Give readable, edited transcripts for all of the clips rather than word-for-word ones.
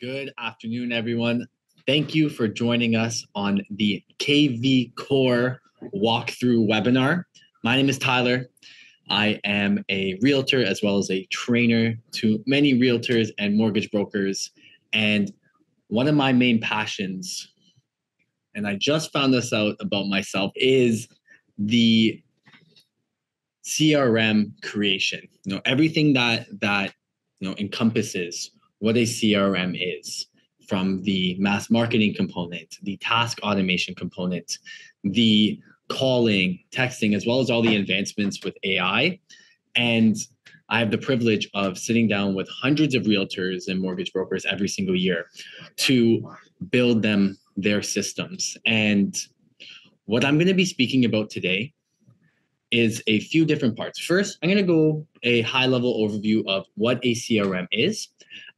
Good afternoon, everyone. Thank you for joining us on the KvCore walkthrough webinar. My name is Tyler. I am a realtor as well as a trainer to many realtors and mortgage brokers. And one of my main passions, and I just found this out about myself, is the CRM creation. Everything that encompasses what a CRM is, from the mass marketing component, the task automation component, the calling, texting, as well as all the advancements with AI. And I have the privilege of sitting down with hundreds of realtors and mortgage brokers every single year to build them their systems. And what I'm going to be speaking about today is a few different parts. First, I'm going to go a high-level overview of what a CRM is,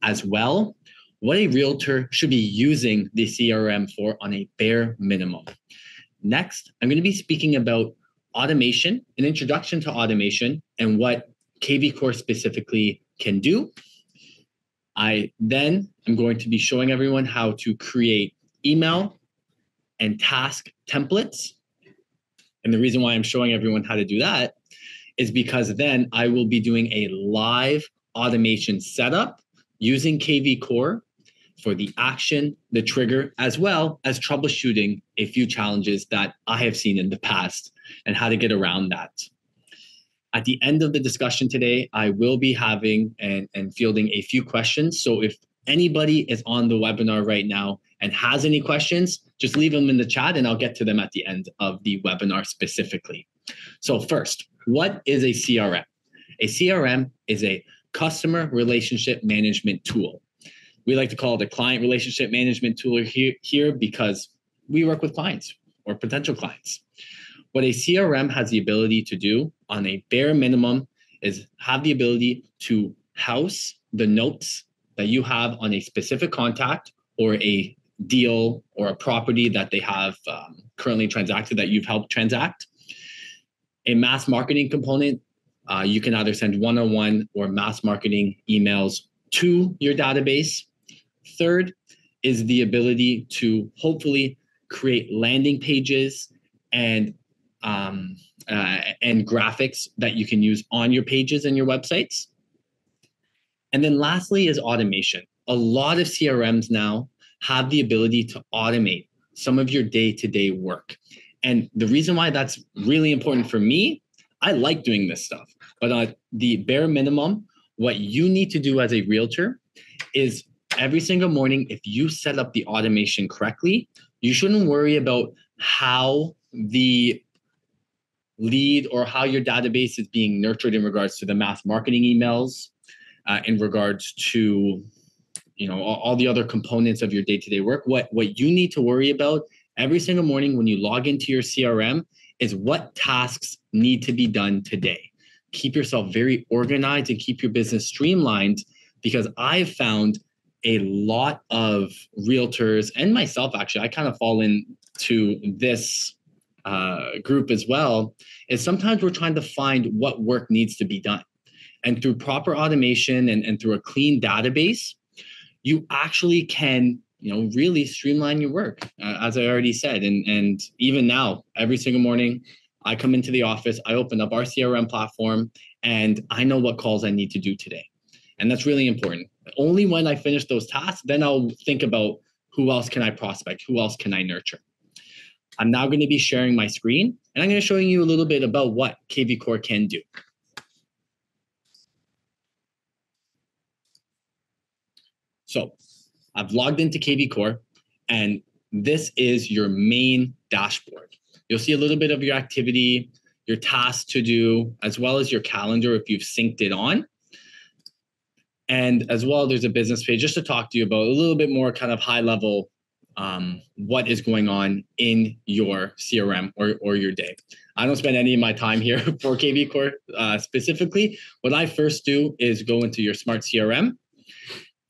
as well what a realtor should be using the CRM for on a bare minimum. Next, I'm going to be speaking about automation, an introduction to automation, and what KvCore specifically can do. I then am going to be showing everyone how to create email and task templates. And the reason why I'm showing everyone how to do that is because then I will be doing a live automation setup using KvCore for the action, the trigger, as well as troubleshooting a few challenges that I have seen in the past and how to get around that. At the end of the discussion today, I will be having and fielding a few questions. So if anybody is on the webinar right now and has any questions, just leave them in the chat and I'll get to them at the end of the webinar specifically. So first, what is a CRM? A CRM is a customer relationship management tool. We like to call it a client relationship management tool here because we work with clients or potential clients. What a CRM has the ability to do on a bare minimum is have the ability to house the notes that you have on a specific contact or a deal or a property that they have currently transacted that you've helped transact. A mass marketing component, you can either send one-on-one or mass marketing emails to your database. Third is the ability to hopefully create landing pages and graphics that you can use on your pages and your websites. And then lastly is automation. A lot of CRMs now have the ability to automate some of your day-to-day work. And the reason why that's really important for me, I like doing this stuff, but on the bare minimum, what you need to do as a realtor is every single morning, if you set up the automation correctly, you shouldn't worry about how the lead or how your database is being nurtured in regards to the mass marketing emails, in regards to all the other components of your day-to-day work. What you need to worry about every single morning when you log into your CRM is what tasks need to be done today. Keep yourself very organized and keep your business streamlined, because I've found a lot of realtors, and myself actually, I kind of fall into this group as well, is sometimes we're trying to find what work needs to be done. And through proper automation and through a clean database, you actually can really streamline your work, as I already said. And even now, every single morning, I come into the office, I open up our CRM platform, and I know what calls I need to do today. And that's really important. Only when I finish those tasks, then I'll think about who else can I prospect, who else can I nurture. I'm now going to be sharing my screen, and I'm going to show you a little bit about what KvCore can do. So I've logged into KvCore, and this is your main dashboard. You'll see a little bit of your activity, your tasks to do, as well as your calendar if you've synced it on. And as well, there's a business page just to talk to you about a little bit more kind of high level, what is going on in your CRM or your day. I don't spend any of my time here for KvCore specifically. What I first do is go into your smart CRM,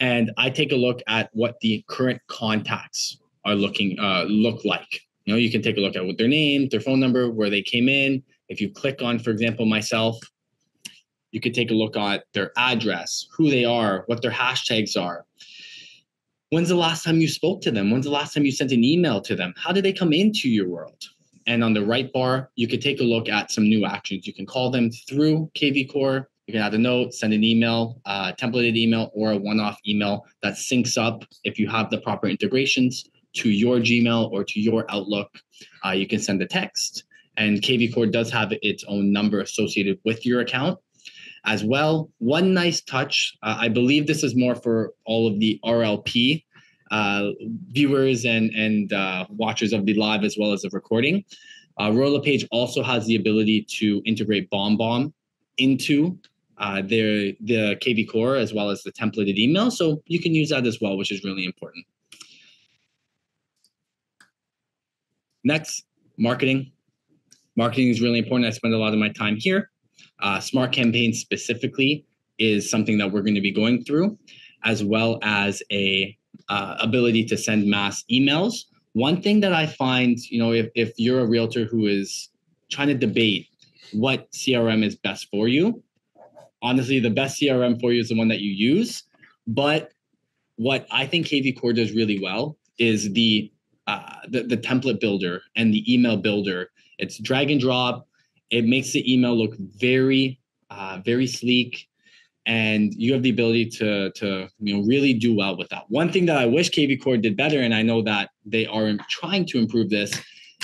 and I take a look at what the current contacts are look like. You can take a look at what their name, their phone number, where they came in. If you click on, for example, myself, you could take a look at their address, who they are, what their hashtags are. When's the last time you spoke to them? When's the last time you sent an email to them? How did they come into your world? And on the right bar, you could take a look at some new actions. You can call them through KvCore. You can add a note, send an email, templated email, or a one-off email that syncs up if you have the proper integrations to your Gmail or to your Outlook. You can send a text, and KvCore does have its own number associated with your account as well. One nice touch, I believe this is more for all of the RLP viewers and watchers of the live as well as the recording. RollaPage also has the ability to integrate BombBomb into the KvCore as well as the templated email. So you can use that as well, which is really important. Next, marketing. Marketing is really important. I spend a lot of my time here. Smart campaigns specifically is something that we're going to be going through, as well as a ability to send mass emails. One thing that I find, if you're a realtor who is trying to debate what CRM is best for you, honestly, the best CRM for you is the one that you use. But what I think KvCore does really well is the template builder and the email builder. It's drag and drop. It makes the email look very, very sleek, and you have the ability to really do well with that. One thing that I wish KvCore did better, and I know that they are trying to improve this,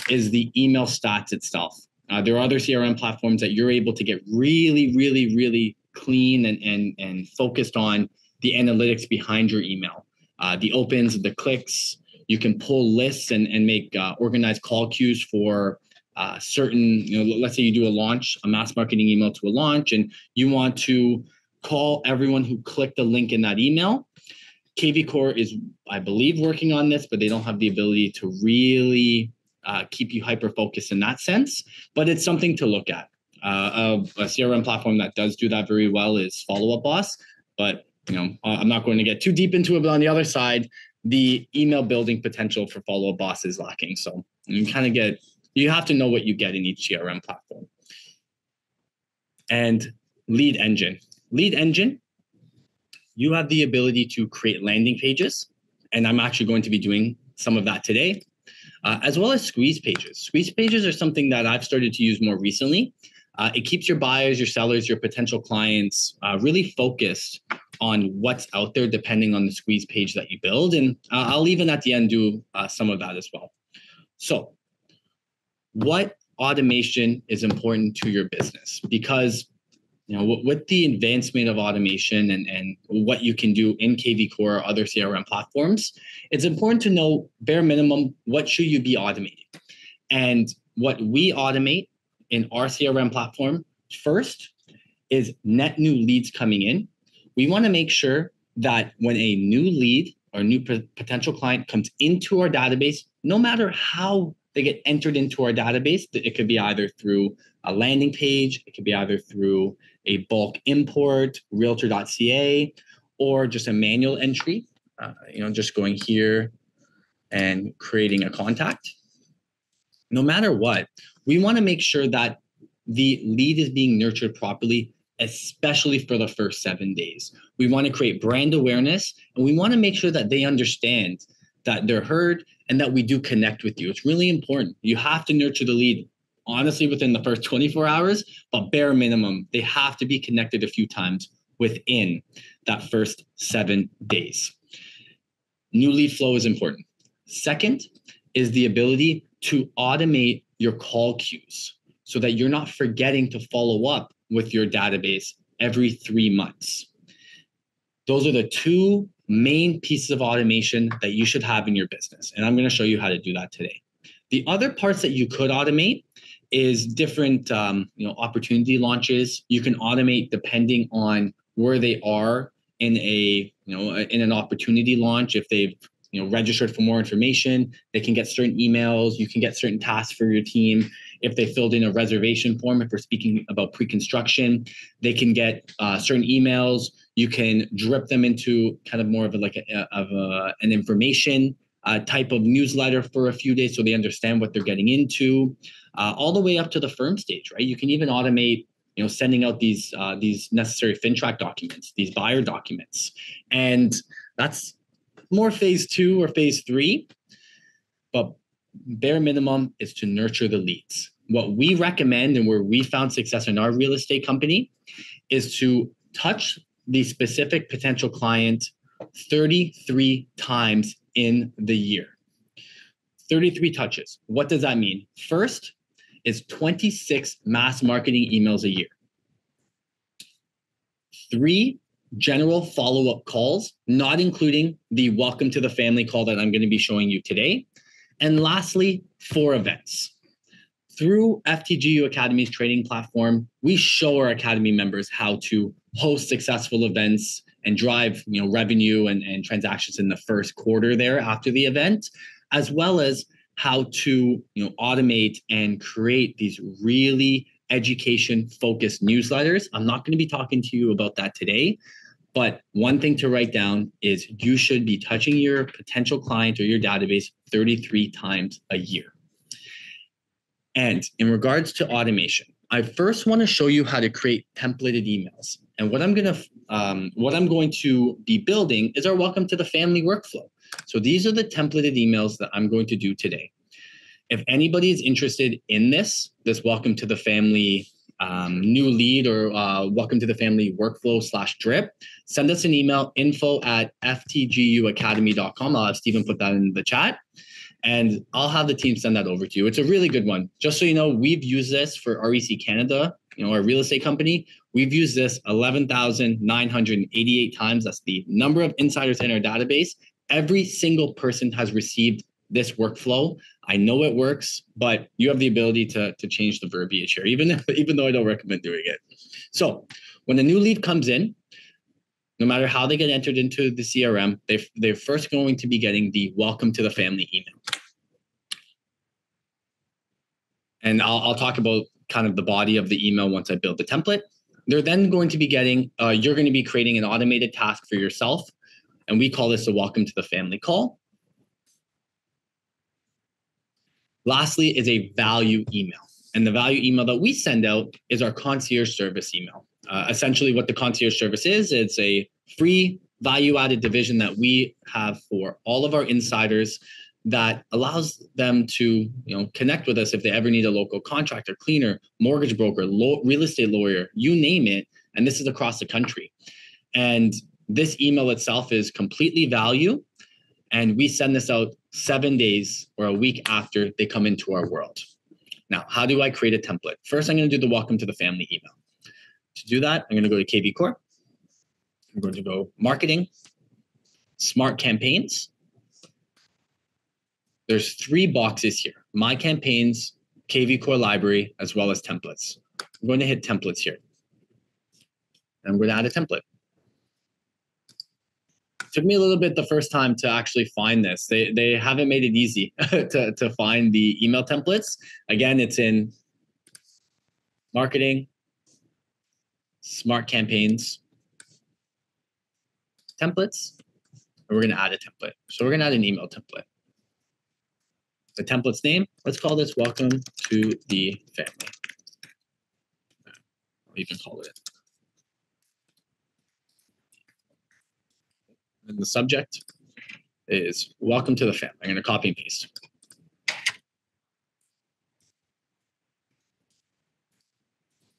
is the email stats itself. There are other CRM platforms that you're able to get really, really, really clean and focused on the analytics behind your email, the opens, the clicks. You can pull lists and make organized call queues for certain, let's say you do a mass marketing email to a launch, and you want to call everyone who clicked the link in that email. KvCore is, I believe, working on this, but they don't have the ability to really keep you hyper-focused in that sense. But it's something to look at. A CRM platform that does do that very well is Follow Up Boss. But I'm not going to get too deep into it. But on the other side, the email building potential for Follow Up Boss is lacking. So you have to know what you get in each CRM platform. And lead engine. Lead engine, you have the ability to create landing pages, and I'm actually going to be doing some of that today, as well as squeeze pages. Squeeze pages are something that I've started to use more recently. It keeps your buyers, your sellers, your potential clients really focused on what's out there depending on the squeeze page that you build, and I'll even at the end do some of that as well. So what automation is important to your business? Because with the advancement of automation and what you can do in KvCore or other CRM platforms, it's important to know bare minimum, what should you be automating? And what we automate in our CRM platform first is net new leads coming in. We want to make sure that when a new lead or new potential client comes into our database, no matter how they get entered into our database, it could be either through a landing page, it could be either through a bulk import, realtor.ca, or just a manual entry, just going here and creating a contact. No matter what, we want to make sure that the lead is being nurtured properly, especially for the first 7 days. We want to create brand awareness, and we want to make sure that they understand that they're heard and that we do connect with you. It's really important. You have to nurture the lead, honestly, within the first 24 hours, but bare minimum, they have to be connected a few times within that first 7 days. New lead flow is important. Second is the ability to automate your call queues so that you're not forgetting to follow up with your database every 3 months. Those are the two main pieces of automation that you should have in your business. And I'm going to show you how to do that today. The other parts that you could automate is different opportunity launches. You can automate depending on where they are in in an opportunity launch. If they've registered for more information, they can get certain emails. You can get certain tasks for your team. If they filled in a reservation form, if we're speaking about pre-construction, they can get certain emails. You can drip them into kind of more of an information type of newsletter for a few days so they understand what they're getting into, all the way up to the firm stage, right? You can even automate sending out these necessary FinTrack documents, these buyer documents. And that's more phase 2 or phase 3, but bare minimum is to nurture the leads. What we recommend and where we found success in our real estate company is to touch the specific potential client 33 times in the year. 33 touches. What does that mean? First is 26 mass marketing emails a year. 3 general follow-up calls, not including the welcome to the family call that I'm going to be showing you today. And lastly, 4 events. Through FTGU Academy's training platform, we show our Academy members how to host successful events and drive revenue and transactions in the first quarter there after the event, as well as how to automate and create these really education-focused newsletters. I'm not going to be talking to you about that today, but one thing to write down is you should be touching your potential client or your database 33 times a year. And in regards to automation, I first want to show you how to create templated emails. And what I'm going to be building is our welcome to the family workflow. So these are the templated emails that I'm going to do today. If anybody is interested in this welcome to the family new lead or welcome to the family workflow /drip, send us an email, info@ftguacademy.com. I'll have Stephen put that in the chat. And I'll have the team send that over to you. It's a really good one. Just so you know, we've used this for REC Canada, our real estate company. We've used this 11,988 times. That's the number of insiders in our database. Every single person has received this workflow. I know it works, but you have the ability to change the verbiage here, even though I don't recommend doing it. So when a new lead comes in, no matter how they get entered into the CRM, they're first going to be getting the welcome to the family email. And I'll talk about kind of the body of the email once I build the template. They're then going to be getting, you're going to be creating an automated task for yourself. And we call this a welcome to the family call. Lastly is a value email. And the value email that we send out is our concierge service email. Essentially what the concierge service is, it's a free value-added division that we have for all of our insiders that allows them to connect with us if they ever need a local contractor, cleaner, mortgage broker, real estate lawyer, you name it. And this is across the country. And this email itself is completely value. And we send this out 7 days or a week after they come into our world. Now, how do I create a template? First, I'm going to do the welcome to the family email. To do that, I'm going to go to KvCore. I'm going to go marketing, smart campaigns. There's 3 boxes here: my campaigns, KvCore library, as well as templates. I'm going to hit templates here. And I'm going to add a template. It took me a little bit the first time to actually find this. They haven't made it easy to find the email templates. Again, it's in marketing, smart campaigns, templates, and we're going to add a template. So we're going to add an email template. The template's name, let's call this welcome to the family. You can call it. And the subject is welcome to the family. I'm going to copy and paste.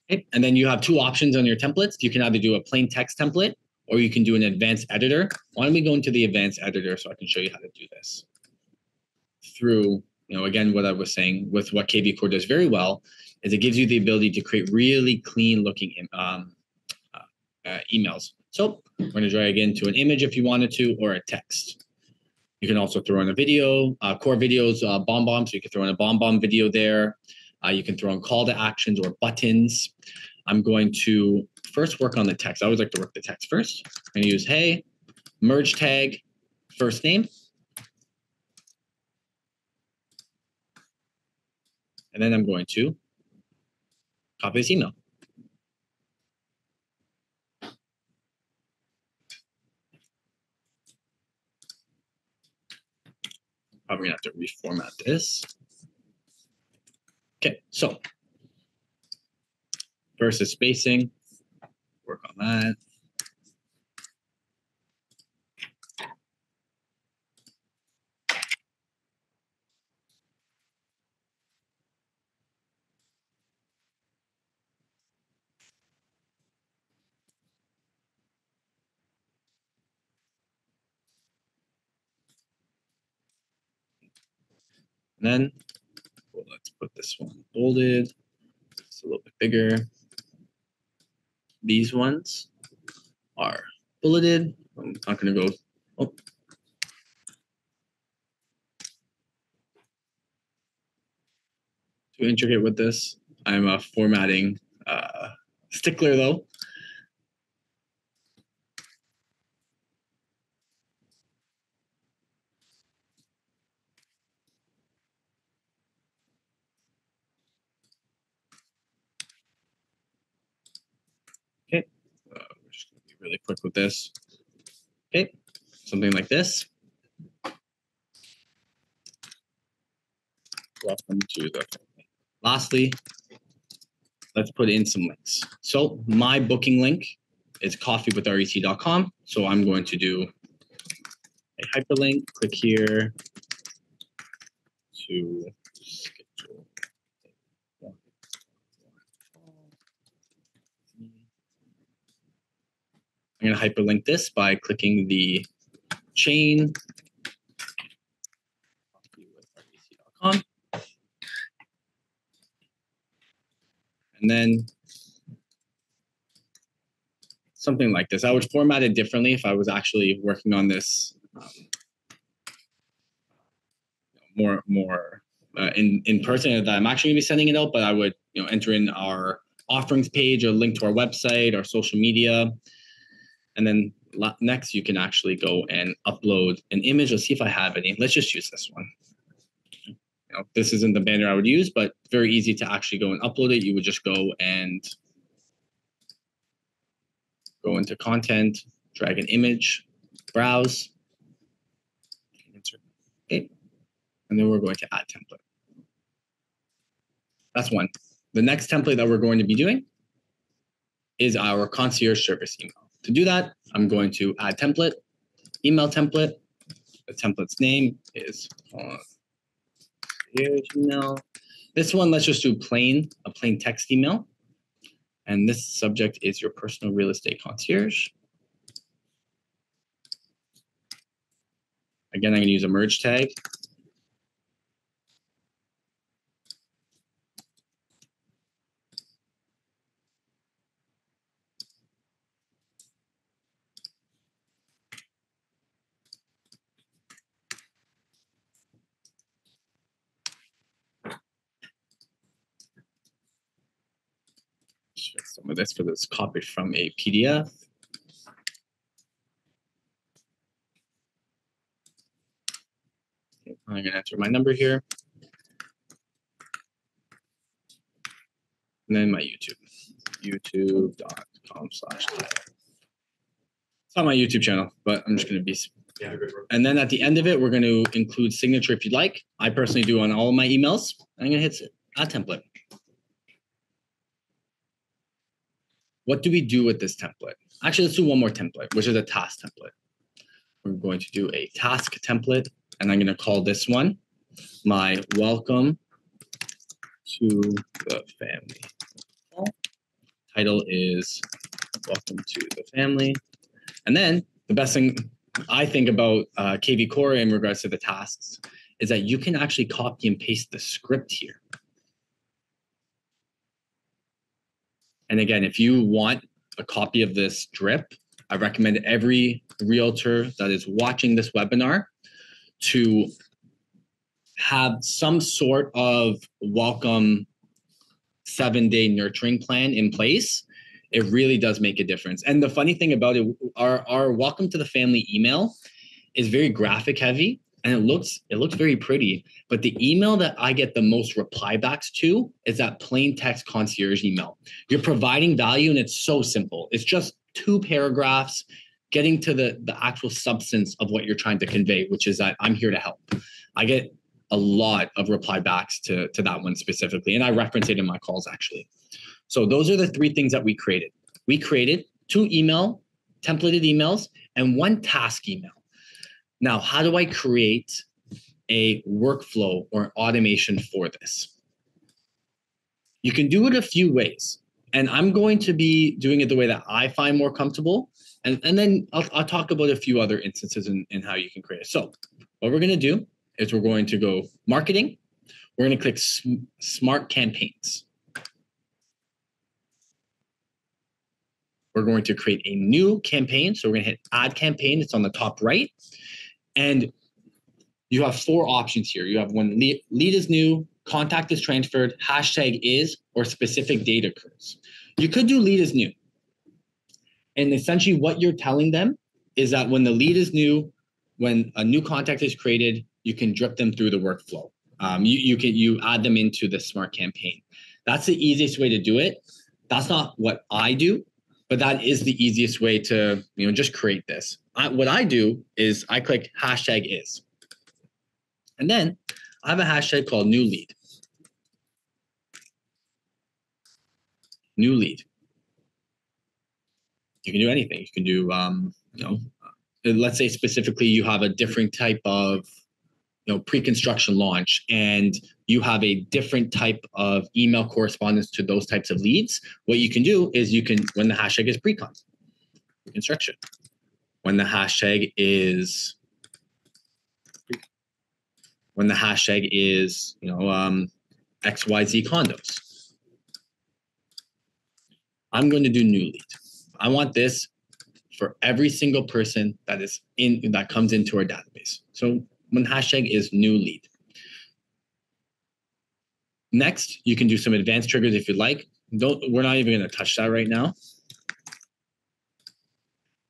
Okay. And then you have 2 options on your templates. You can either do a plain text template or you can do an advanced editor. Why don't we go into the advanced editor so I can show you how to do this? Through, again, what I was saying with what KvCore does very well is it gives you the ability to create really clean looking emails. So we're going to drag into an image if you wanted to, or a text. You can also throw in a video, core videos, BombBomb. So you can throw in a BombBomb video there. You can throw in call to actions or buttons. I'm going to first work on the text. I always like to work the text first. I'm going to use, hey, merge tag, first name. And then I'm going to copy this email. Probably gonna have to reformat this. Okay, so versus spacing, work on that. And then let's put this one bolded. It's a little bit bigger. These ones are bulleted. I'm not going to go. Oh. Too intricate with this. I'm a formatting stickler though. Okay, we're just going to be really quick with this. Okay, something like this. Welcome to the family. Lastly, let's put in some links. So my booking link is coffeewithrec.com. So I'm going to do a hyperlink, click here to schedule. I'm going to hyperlink this by clicking the chain coffeewithrec.com. And then something like this. I would format it differently if I was actually working on this more in person, that I'm actually going to be sending it out, but I would enter in our offerings page, or link to our website, our social media. And then next you can actually go and upload an image. Let's see if I have any. Let's just use this one. This isn't the banner I would use, but very easy to actually go and upload it. You would just go and go into content, drag an image, browse, okay, and then we're going to add template. That's one. The next template that we're going to be doing is our concierge service email. To do that, I'm going to add template, email template. The template's name is concierge email. This one, let's just do a plain text email. And this subject is your personal real estate concierge. Again, I'm going to use a merge tag. Some of this, for this copied from a PDF. Okay, I'm going to enter my number here. And then my YouTube, youtube.com/. It's not my YouTube channel, but I'm just going to be. And then at the end of it, we're going to include signature if you'd like. I personally do on all of my emails. I'm going to hit add template. What do we do with this template? Actually, let's do one more template, which is a task template. We're going to do a task template, and I'm going to call this one my welcome to the family. Title is welcome to the family. And then the best thing I think about KvCore in regards to the tasks is that you can actually copy and paste the script here. And again, if you want a copy of this drip, I recommend every realtor that is watching this webinar to have some sort of welcome 7-day nurturing plan in place. It really does make a difference. And the funny thing about it, our welcome to the family email is very graphic heavy, and it looks very pretty. But the email that I get the most reply backs to is that plain text concierge email. You're providing value, and it's so simple. It's just 2 paragraphs getting to the actual substance of what you're trying to convey, which is that I'm here to help. I get a lot of reply backs to that one specifically, and I reference it in my calls actually. So those are the 3 things that we created. We created 2 templated emails and 1 task email. Now, how do I create a workflow or automation for this? You can do it a few ways, and I'm going to be doing it the way that I find more comfortable, and then I'll talk about a few other instances in how you can create it. So what we're going to do is we're going to go marketing, we're going to click Smart Campaigns. We're going to create a new campaign. So we're going to hit Add Campaign. It's on the top right. And you have 4 options here. You have when lead is new, contact is transferred, hashtag is, or specific date occurs. You could do lead is new. And essentially what you're telling them is that when the lead is new, when a new contact is created, you can drip them through the workflow. You add them into the Smart Campaign. That's the easiest way to do it. That's not what I do, but that is the easiest way to just create this. What I do is I click hashtag is. And then I have a hashtag called new lead. New lead. You can do anything. You can do, let's say specifically you have a different type of, pre-construction launch, and you have a different type of email correspondence to those types of leads. What you can do is when the hashtag is pre-con, construction. When the hashtag is XYZ condos. I'm going to do new lead. I want this for every single person that comes into our database. So when hashtag is new lead. Next, you can do some advanced triggers if you'd like. We're not even going to touch that right now.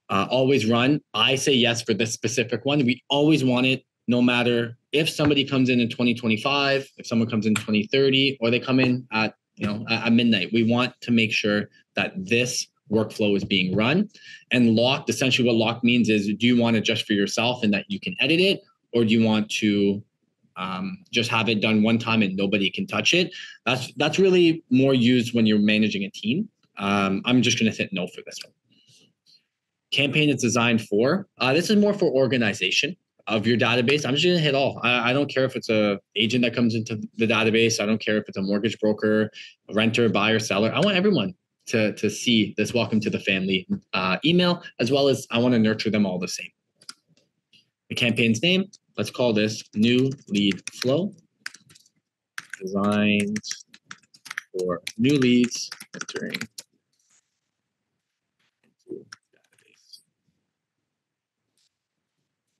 Always run. I say yes for this specific one. We always want it, no matter if somebody comes in 2025, if someone comes in 2030, or they come in at midnight. We want to make sure that this workflow is being run. And locked, essentially what locked means is, do you want it just for yourself and that you can edit it, or do you want to just have it done one time and nobody can touch it? That's really more used when you're managing a team. I'm just going to hit no for this one. Campaign is designed for, this is more for organization of your database. I'm just going to hit all. I don't care if it's an agent that comes into the database. I don't care if it's a mortgage broker, a renter, buyer, seller. I want everyone to see this welcome to the family email, as well as I want to nurture them all the same. The campaign's name, let's call this new lead flow, designed for new leads entering into database.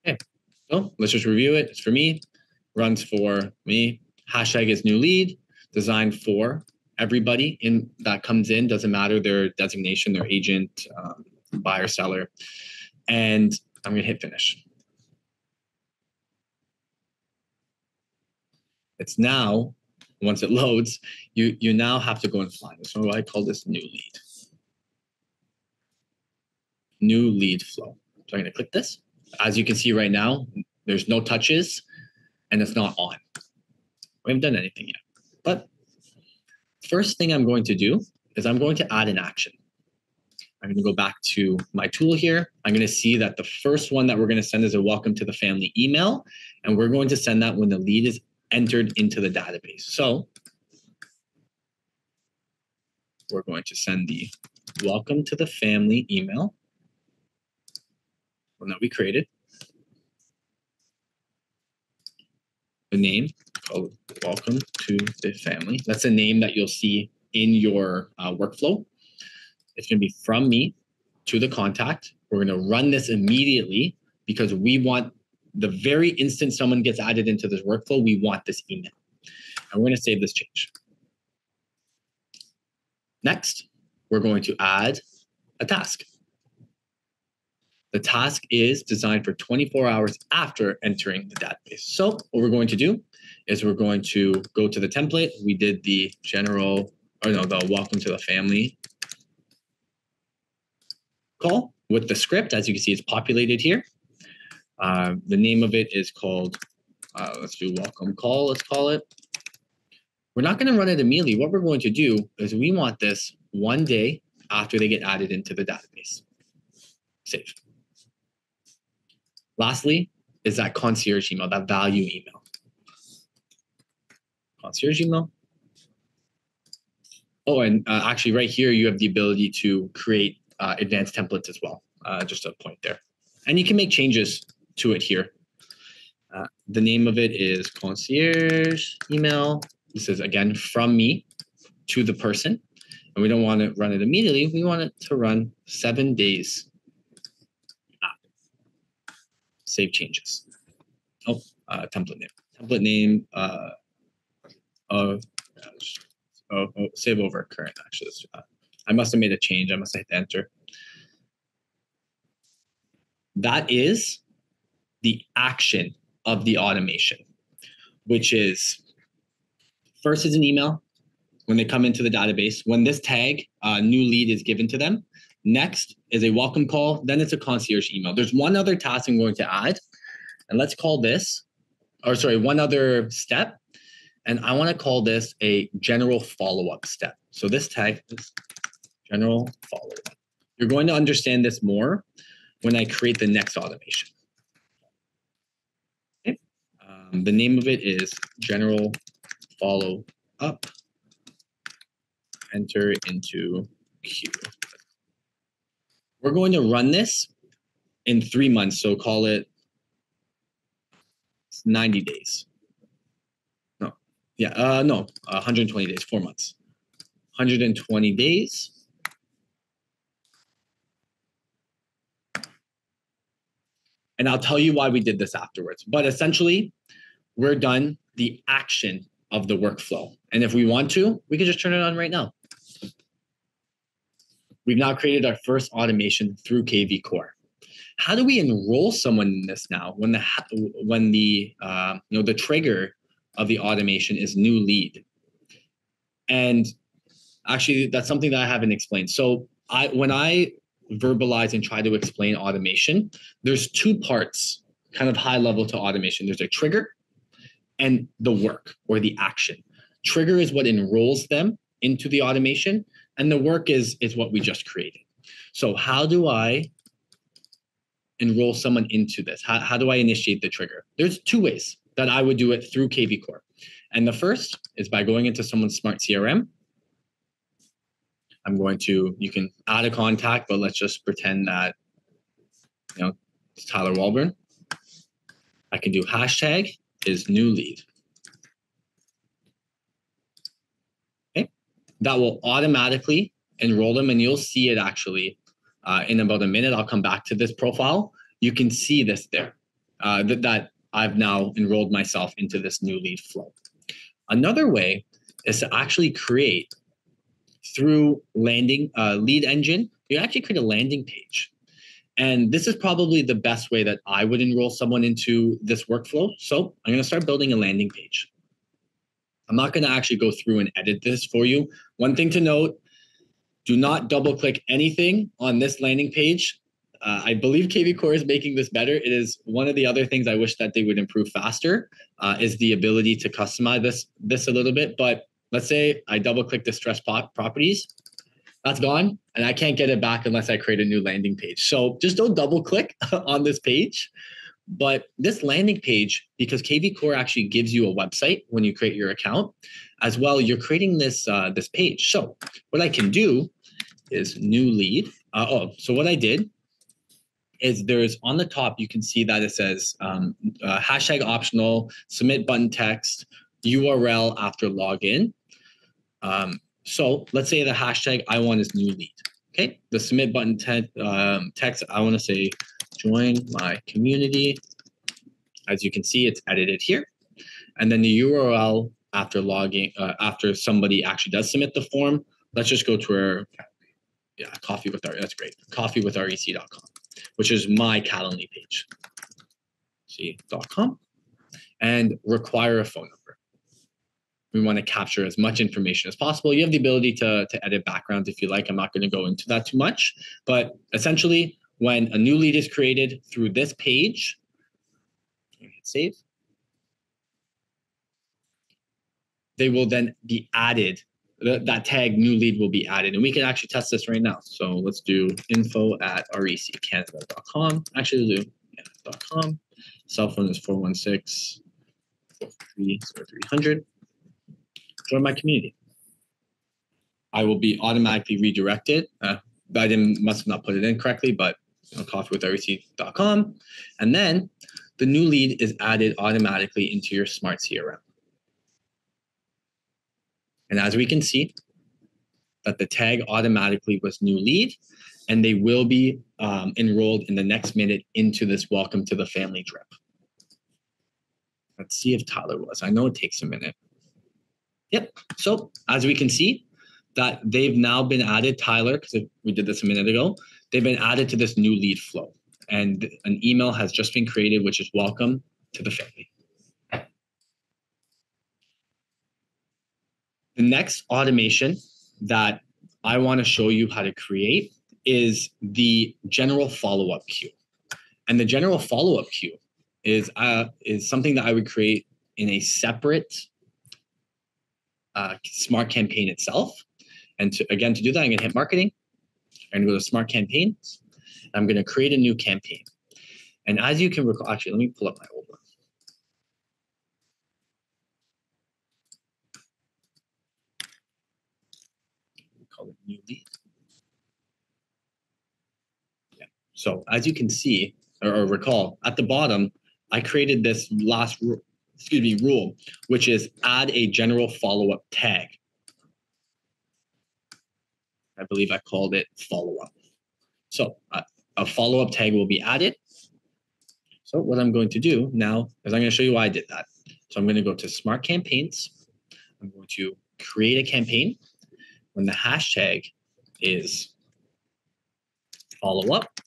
Okay, so let's just review it. It's for me, runs for me. Hashtag is new lead, designed for everybody that comes in, doesn't matter their designation, their agent, buyer, seller. And I'm going to hit finish. It's now, once it loads, you now have to go and find this. So I call this new lead. New lead flow. So I'm going to click this. As you can see right now, there's no touches and it's not on. We haven't done anything yet. But first thing I'm going to do is I'm going to add an action. I'm going to go back to my tool here. I'm going to see that the first one that we're going to send is a welcome to the family email. And we're going to send that when the lead is entered into the database. So we're going to send the welcome to the family email, one that we created. The name called welcome to the family. That's a name that you'll see in your workflow. It's going to be from me to the contact. We're going to run this immediately because we want the very instant someone gets added into this workflow, we want this email. And we're going to save this change. Next, we're going to add a task. The task is designed for 24 hours after entering the database. So what we're going to do is we're going to go to the template. We did the the welcome to the family call with the script. As you can see, it's populated here. The name of it is called, let's do welcome call, let's call it. We're not going to run it immediately. What we're going to do is we want this one day after they get added into the database. Save. Lastly is that concierge email, that value email. Concierge email. Oh, and actually right here, you have the ability to create advanced templates as well. Just a point there. And you can make changes to it here. The name of it is concierge email. This is, again, from me to the person. And we don't want to run it immediately. We want it to run 7 days. Save changes. Oh, template name. Template name. Save over current. Actually, I must have made a change. I must have hit enter. That is the action of the automation, which is first is an email when they come into the database. When this tag new lead is given to them, next is a welcome call. Then it's a concierge email. There's one other task I'm going to add, and let's call this, or sorry, one other step. And I want to call this a general follow-up step. So this tag is general follow-up. You're going to understand this more when I create the next automation. Okay. The name of it is general follow-up. Enter into queue. We're going to run this in 3 months. So call it 90 days. No, 120 days, 4 months. 120 days. And I'll tell you why we did this afterwards. But essentially, we're done the action of the workflow. And if we want to, we can just turn it on right now. We've now created our first automation through KvCore. How do we enroll someone in this now when the trigger of the automation is new lead? And actually, that's something that I haven't explained. So when I verbalize and try to explain automation, there's 2 parts, kind of high level to automation. There's a trigger and the work or the action. Trigger is what enrolls them into the automation, and the work is what we just created. So how do I enroll someone into this? How do I initiate the trigger? There's 2 ways that I would do it through KvCore. And the first is by going into someone's smart CRM. You can add a contact, but let's just pretend that, it's Tyler Walburn. I can do hashtag is new lead. Okay. That will automatically enroll them, and you'll see it actually in about a minute. I'll come back to this profile. You can see this there, that I've now enrolled myself into this new lead flow. Another way is to actually create through lead engine. You actually create a landing page. And this is probably the best way that I would enroll someone into this workflow. So I'm going to start building a landing page. I'm not going to actually go through and edit this for you. One thing to note, do not double click anything on this landing page. I believe KvCore is making this better. It is one of the other things I wish that they would improve faster, is the ability to customize this a little bit. But let's say I double click distress properties. That's gone, and I can't get it back unless I create a new landing page. So just don't double click on this page. But this landing page, because KvCore actually gives you a website when you create your account, as well, you're creating this page. So what I can do is new lead. So what I did is there's on the top, you can see that it says hashtag optional, submit button text, URL after login. So let's say the hashtag I want is new lead. Okay, the submit button text, I want to say join my community. As you can see, it's edited here. And then the URL after logging, after somebody actually does submit the form, let's just go to our, coffee with our, that's great, coffeewithrec.com, which is my Calendly page, .com, and require a phone number. We want to capture as much information as possible. You have the ability to edit backgrounds if you like. I'm not going to go into that too much. But essentially, when a new lead is created through this page, hit save, they will then be added. That tag new lead will be added. And we can actually test this right now. So let's do info@reccanada.com. Actually, we'll do .com. Cell phone is 416-433-0300. Join my community. I will be automatically redirected. I must have not put it in correctly, but coffeewithrec.com. And then the new lead is added automatically into your smart CRM. And as we can see, that the tag automatically was new lead, and they will be enrolled in the next minute into this welcome to the family drip. Let's see if Tyler was. I know it takes a minute. Yep. So as we can see, that they've now been added, Tyler, because we did this a minute ago, they've been added to this new lead flow. And an email has just been created, which is welcome to the family. The next automation that I want to show you how to create is the general follow-up queue. And the general follow-up queue is something that I would create in a separate smart campaign itself. And to do that, I'm going to hit marketing. I'm going to go to smart campaigns. I'm going to create a new campaign. And as you can recall, actually, let me pull up my old one. We call it new lead. Yeah. So as you can see or recall, at the bottom, I created this last rule, which is add a general follow-up tag. I believe I called it follow-up. So a follow-up tag will be added. So what I'm going to do now is I'm going to show you why I did that. So I'm going to go to Smart Campaigns. I'm going to create a campaign when the hashtag is follow-up.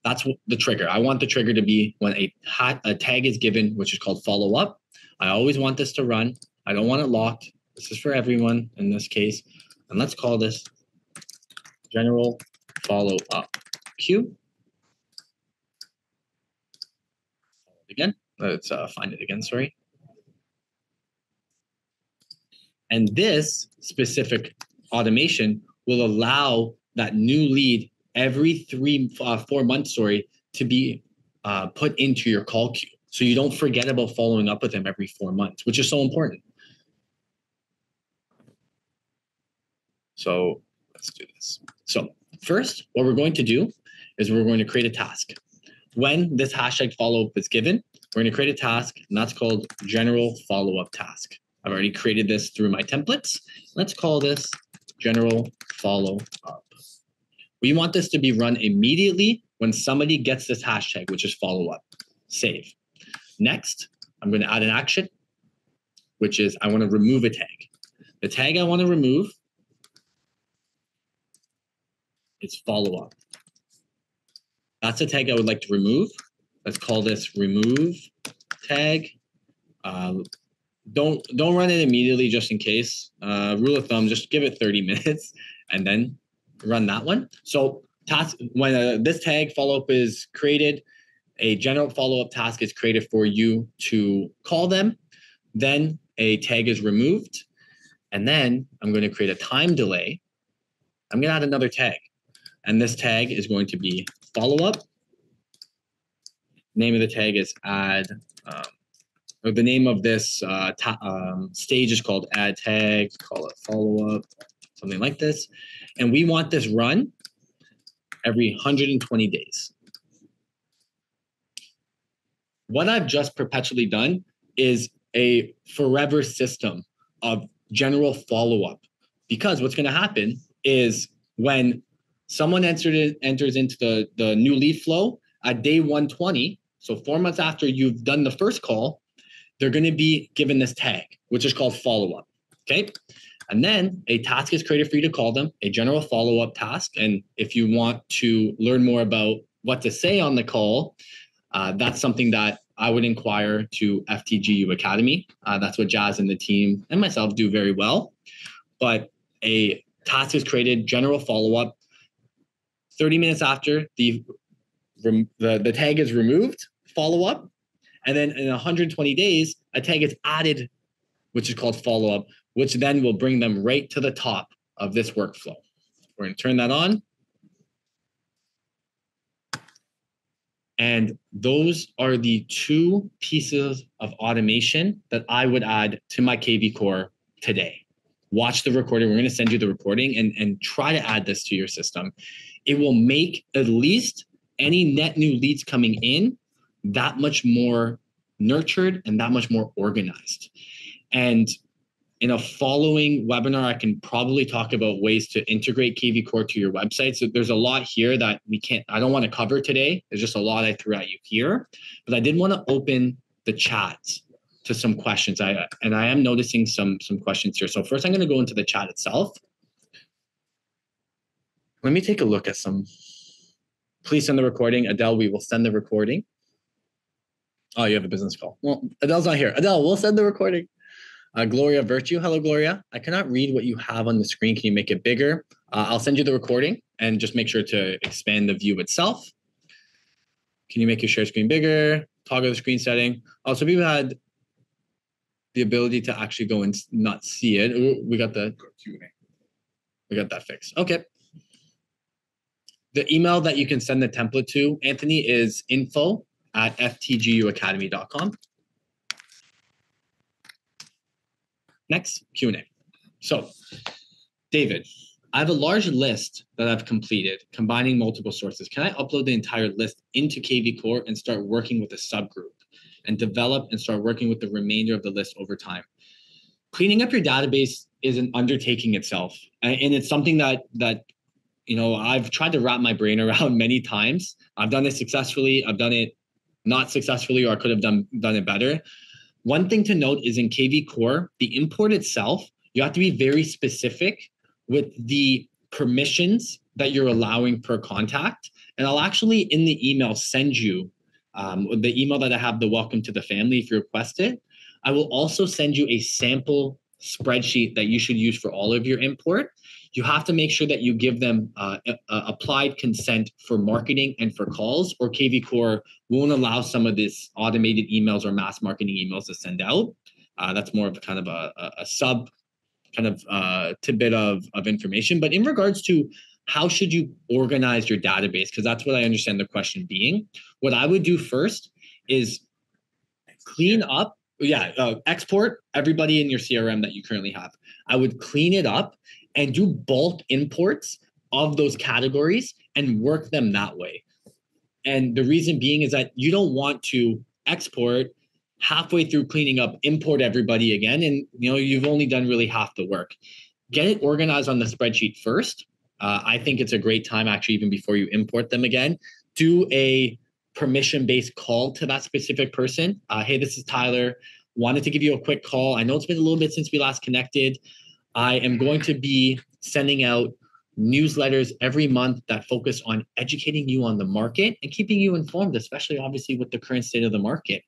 That's the trigger. I want the trigger to be when a tag is given, which is called follow-up. I always want this to run. I don't want it locked. This is for everyone in this case. And let's call this general follow-up queue. Again, let's find it again, sorry. And this specific automation will allow that new lead every 4 months, to be put into your call queue. So you don't forget about following up with them every 4 months, which is so important. So let's do this. So first, what we're going to do is we're going to create a task. When this hashtag follow-up is given, we're going to create a task, and that's called general follow-up task. I've already created this through my templates. Let's call this general follow-up. We want this to be run immediately when somebody gets this hashtag, which is follow-up. Save. Next, I'm going to add an action, which is I want to remove a tag. The tag I want to remove is follow-up. That's a tag I would like to remove. Let's call this remove tag. Don't run it immediately just in case. Rule of thumb, just give it 30 minutes and then run that one. So when this tag follow-up is created, a general follow-up task is created for you to call them. Then a tag is removed. And then I'm going to create a time delay. I'm going to add another tag. And this tag is going to be follow-up. Name of the tag is add, or the name of this stage is called add tag, call it follow-up, something like this. And we want this run every 120 days. What I've just perpetually done is a forever system of general follow-up, because what's going to happen is when someone enters into the new lead flow at day 120, so 4 months after you've done the first call, they're going to be given this tag, which is called follow-up, okay? And then a task is created for you to call them, a general follow-up task. And if you want to learn more about what to say on the call, that's something that I would inquire to FTGU Academy. That's what Jazz and the team and myself do very well. But a task is created, general follow-up. 30 minutes after the tag is removed, follow-up. And then in 120 days, a tag is added, which is called follow-up, which then will bring them right to the top of this workflow. We're going to turn that on. And those are the two pieces of automation that I would add to my KvCore today. Watch the recording. We're going to send you the recording and try to add this to your system. It will make at least any net new leads coming in, that much more nurtured and that much more organized. And in a following webinar, I can probably talk about ways to integrate KvCore to your website. So there's a lot here that I don't want to cover today. There's just a lot I threw at you here, but I did want to open the chat to some questions. I am noticing some questions here. So first I'm going to go into the chat itself. Let me take a look at some. Please send the recording. Adele, we will send the recording. Oh, you have a business call. Well, Adele's not here. Adele, we'll send the recording. Gloria Virtue. Hello, Gloria. I cannot read what you have on the screen. Can you make it bigger? I'll send you the recording and just make sure to expand the view itself. Can you make your share screen bigger? Toggle the screen setting. Also, people had the ability to actually go and not see it. Ooh, we got that fixed. Okay. The email that you can send the template to, Anthony, is info@ftguacademy.com. Next, Q&A. So, David, I have a large list that I've completed, combining multiple sources. Can I upload the entire list into KvCore and start working with a subgroup and develop and start working with the remainder of the list over time? Cleaning up your database is an undertaking itself. And it's something that I've tried to wrap my brain around many times. I've done it successfully. I've done it not successfully, or I could have done it better. One thing to note is in KvCore, the import itself, you have to be very specific with the permissions that you're allowing per contact. And I'll actually, in the email, send you the email that I have, the welcome to the family, if you request it. I will also send you a sample spreadsheet that you should use for all of your import. You have to make sure that you give them applied consent for marketing and for calls, or KvCore won't allow some of this automated emails or mass marketing emails to send out. That's more of kind of a sub kind of tidbit of information. But in regards to how should you organize your database, because that's what I understand the question being, what I would do first is clean up, export everybody in your CRM that you currently have. I would clean it up and do bulk imports of those categories and work them that way. And the reason being is that you don't want to export halfway through cleaning up, import everybody again, and you've only done really half the work. Get it organized on the spreadsheet first. I think it's a great time, actually, even before you import them again, do a permission-based call to that specific person. Hey, this is Tyler. Wanted to give you a quick call. I know it's been a little bit since we last connected. I am going to be sending out newsletters every month that focus on educating you on the market and keeping you informed, especially obviously with the current state of the market.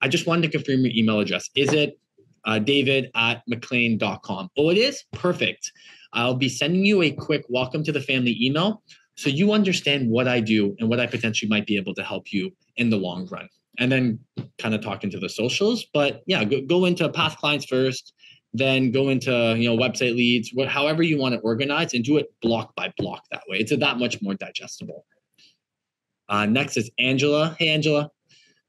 I just wanted to confirm your email address. Is it david@mclean.com? Oh, it is? Perfect. I'll be sending you a quick welcome to the family email so you understand what I do and what I potentially might be able to help you in the long run. And then kind of talk into the socials. But yeah, go into past clients first, then go into website leads, however you want to organize, and do it block by block that way. It's that much more digestible. Next is Angela. Hey, Angela.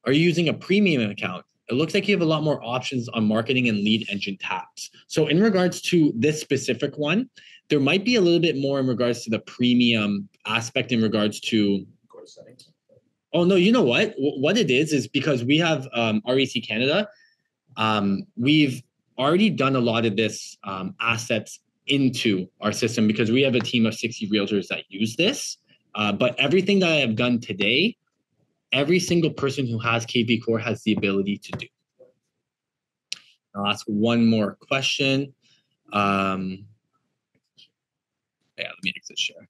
Are you using a premium account? It looks like you have a lot more options on marketing and lead engine tabs. So in regards to this specific one, there might be a little bit more in regards to the premium aspect in regards to. Oh, no, you know what? What it is because we have REC Canada. We've already done a lot of this assets into our system because we have a team of 60 realtors that use this. But everything that I have done today, every single person who has KvCore has the ability to do. I'll ask one more question. Let me exit share.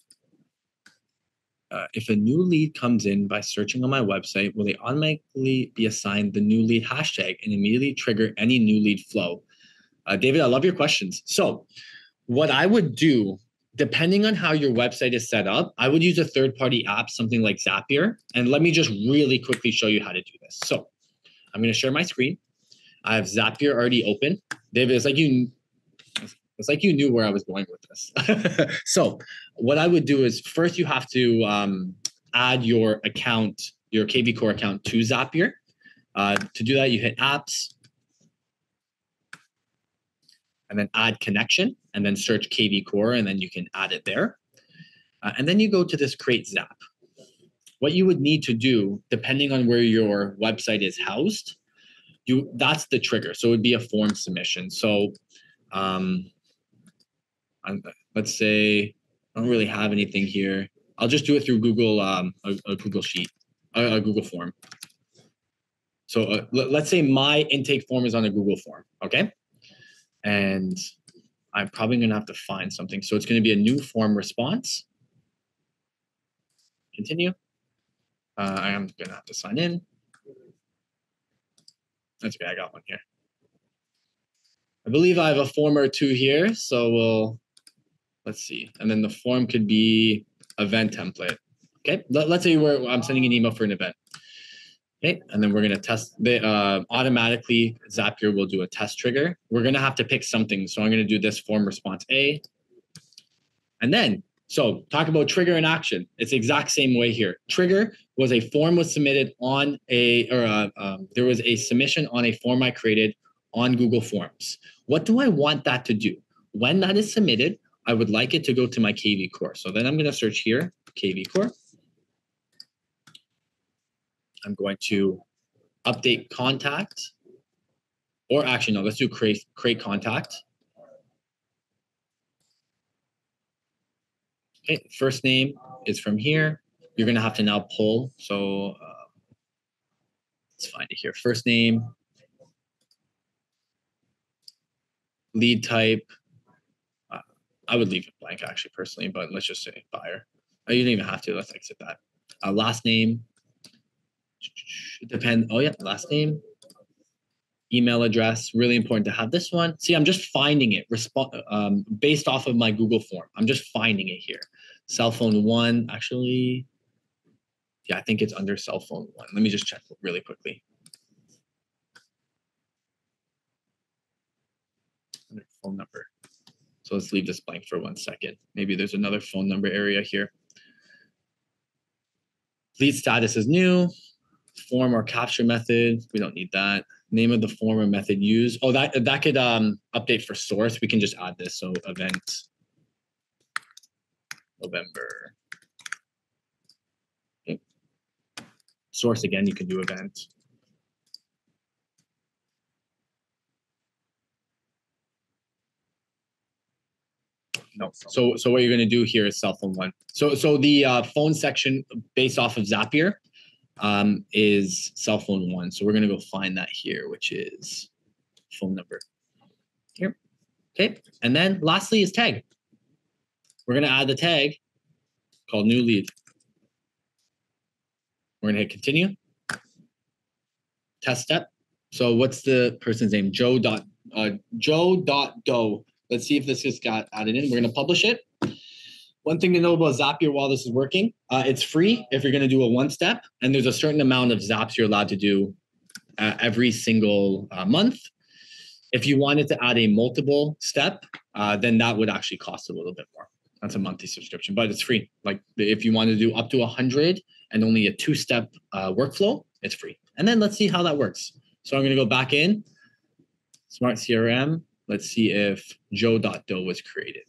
If a new lead comes in by searching on my website, will they automatically be assigned the new lead hashtag and immediately trigger any new lead flow? David, I love your questions. So what I would do, depending on how your website is set up, I would use a third-party app, something like Zapier. And let me just really quickly show you how to do this. So I'm going to share my screen. I have Zapier already open. David, it's like you knew where I was going with this. So what I would do is first you have to add your account, your KvCore account to Zapier. To do that, you hit apps and then add connection and then search KvCore and then you can add it there. And then you go to this create Zap. what you would need to do, depending on where your website is housed, that's the trigger. So it would be a form submission. So let's say I don't really have anything here. I'll just do it through Google, a Google Sheet, a Google form. So let's say my intake form is on a Google form, okay? And I'm probably gonna have to find something. So it's gonna be a new form response. Continue. I am gonna have to sign in. That's okay, I got one here. I believe I have a form or two here, so let's see. And then the form could be event template. Okay, let's say I'm sending an email for an event. Okay, and then we're gonna test automatically Zapier will do a test trigger. We're gonna have to pick something. So I'm gonna do this form response A. And then, so talk about trigger and action. It's the exact same way here. Trigger was a form was submitted on there was a submission on a form I created on Google Forms. What do I want that to do? When that is submitted, I would like it to go to my KvCore. So then I'm gonna search here, KvCore. I'm going to update contact, or actually, no, let's do create contact. Okay, first name is from here. You're gonna have to now pull. So let's find it here. First name, lead type. I would leave it blank actually personally, but let's just say buyer. You don't even have to. Let's exit that. Last name. Oh yeah, last name. Email address, really important to have this one. See, I'm just finding it based off of my Google form. I'm just finding it here. Cell phone one, actually, yeah, I think it's under cell phone one. Let me just check really quickly. Under phone number. So let's leave this blank for 1 second. Maybe there's another phone number area here. Lead status is new. Form or capture method, we don't need that. Name of the form or method used. Oh, that could update for source. We can just add this. So event November. Okay. Source again, you can do event. No. So what you're going to do here is cell phone one. So the phone section based off of Zapier is cell phone one. So we're going to go find that here, which is phone number here. Okay. And then lastly is tag. We're going to add the tag called new lead. We're going to hit continue. Test step. So what's the person's name? Joe.doe. Let's see if this just got added in. We're going to publish it. One thing to know about Zapier while this is working, it's free if you're going to do a one step, and there's a certain amount of zaps you're allowed to do every single month. If you wanted to add a multiple step, then that would actually cost a little bit more. That's a monthly subscription, but it's free. Like if you want to do up to 100 and only a 2-step workflow, it's free. And then let's see how that works. So I'm going to go back in, Smart CRM. Let's see if Joe.doe was created.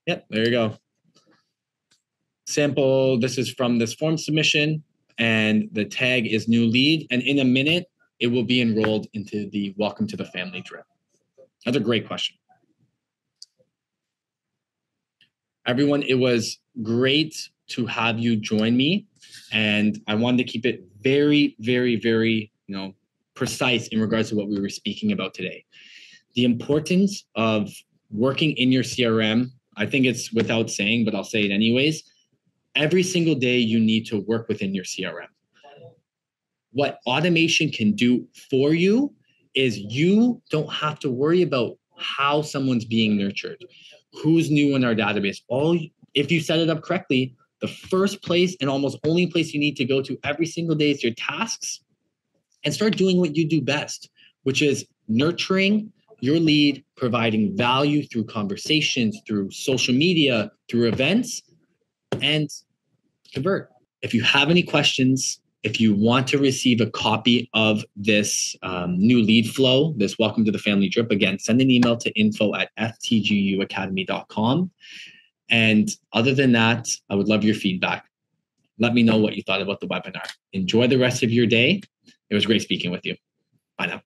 Yep, there you go. Sample, this is from this form submission, and the tag is new lead. And in a minute, it will be enrolled into the Welcome to the Family drip. That's a great question. Everyone, it was great to have you join me. And I wanted to keep it very, very, very, precise in regards to what we were speaking about today. The importance of working in your CRM, I think it's without saying, but I'll say it anyways. Every single day you need to work within your CRM. What automation can do for you is you don't have to worry about how someone's being nurtured, who's new in our database. If you set it up correctly, the first place and almost only place you need to go to every single day is your tasks, and start doing what you do best, which is nurturing your lead, providing value through conversations, through social media, through events, and convert. If you have any questions, If you want to receive a copy of this new lead flow, this Welcome to the Family Drip, again, send an email to info@ftguacademy.com. And other than that, I would love your feedback. Let me know what you thought about the webinar. Enjoy the rest of your day. It was great speaking with you. Bye now.